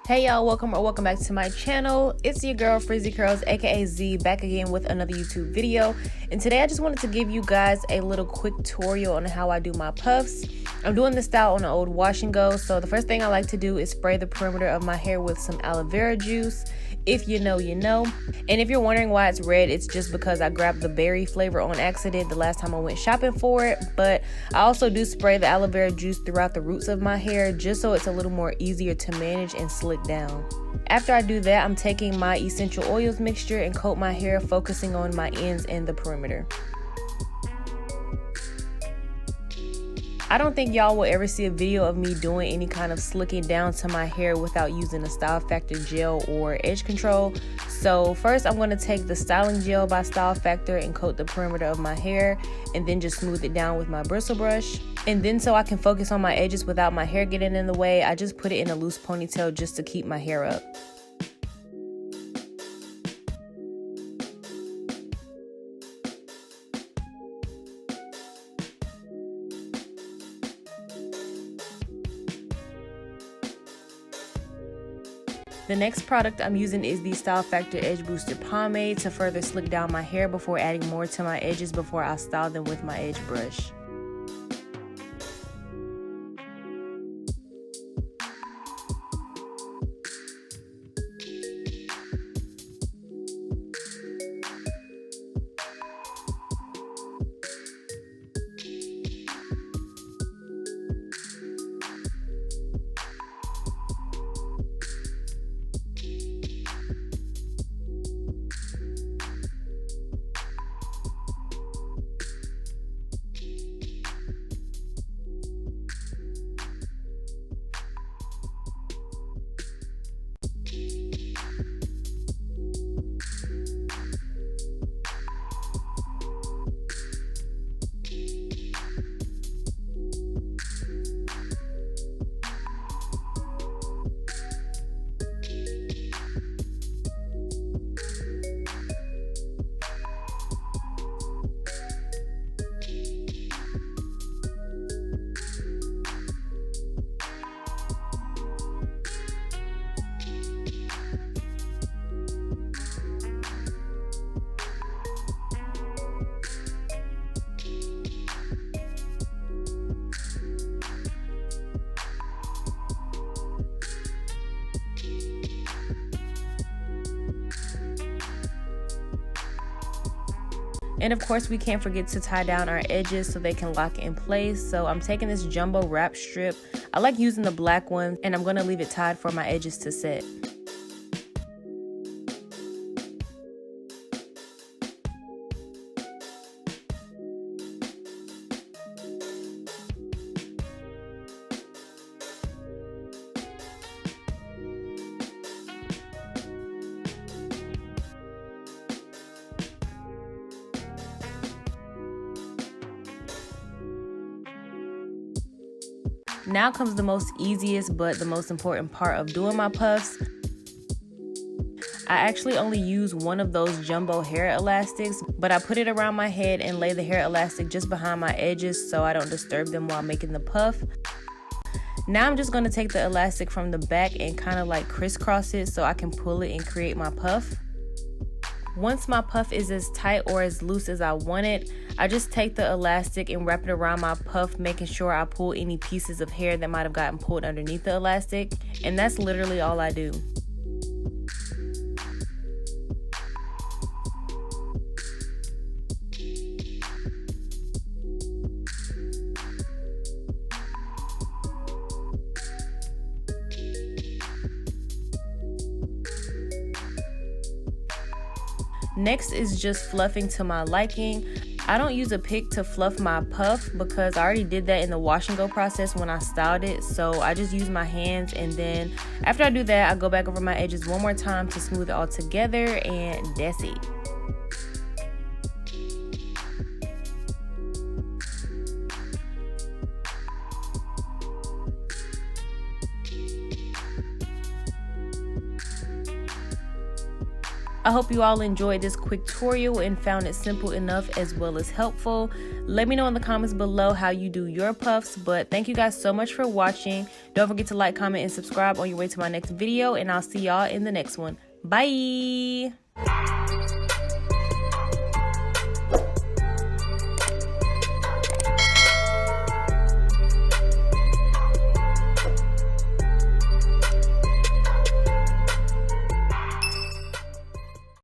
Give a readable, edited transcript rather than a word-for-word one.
Hey y'all, welcome back to my channel. It's your girl frizzeecurlz, aka Z, back again with another YouTube video. And today I just wanted to give you guys a little quick tutorial on how I do my puffs. I'm doing this style on an old wash and go. So the first thing I like to do is spray the perimeter of my hair with some aloe vera juice. If you know, you know. And if you're wondering why it's red, it's just because I grabbed the berry flavor on accident the last time I went shopping for it. But I also do spray the aloe vera juice throughout the roots of my hair just so it's a little more easier to manage and slick down. After I do that, I'm taking my essential oils mixture and coat my hair, focusing on my ends and the perimeter. I don't think y'all will ever see a video of me doing any kind of slicking down to my hair without using a Style Factor gel or edge control. So first I'm going to take the styling gel by Style Factor and coat the perimeter of my hair, and then just smooth it down with my bristle brush. And then so I can focus on my edges without my hair getting in the way, I just put it in a loose ponytail just to keep my hair up. The next product I'm using is the Style Factor Edge Booster Pomade to further slick down my hair before adding more to my edges before I style them with my edge brush. And of course, we can't forget to tie down our edges so they can lock in place. So I'm taking this jumbo wrap strip. I like using the black one, and I'm going to leave it tied for my edges to set. Now comes the most easiest but the most important part of doing my puffs. I actually only use one of those jumbo hair elastics, but I put it around my head and lay the hair elastic just behind my edges so I don't disturb them while making the puff. Now I'm just going to take the elastic from the back and kind of like crisscross it so I can pull it and create my puff. Once my puff is as tight or as loose as I want it, I just take the elastic and wrap it around my puff, making sure I pull any pieces of hair that might have gotten pulled underneath the elastic. And that's literally all I do. Next is just fluffing to my liking. I don't use a pick to fluff my puff because I already did that in the wash and go process when I styled it. So I just use my hands, and then after I do that, I go back over my edges one more time to smooth it all together, and that's it. I hope you all enjoyed this quick tutorial and found it simple enough as well as helpful. Let me know in the comments below how you do your puffs, but thank you guys so much for watching. Don't forget to like, comment, and subscribe on your way to my next video, and I'll see y'all in the next one. Bye!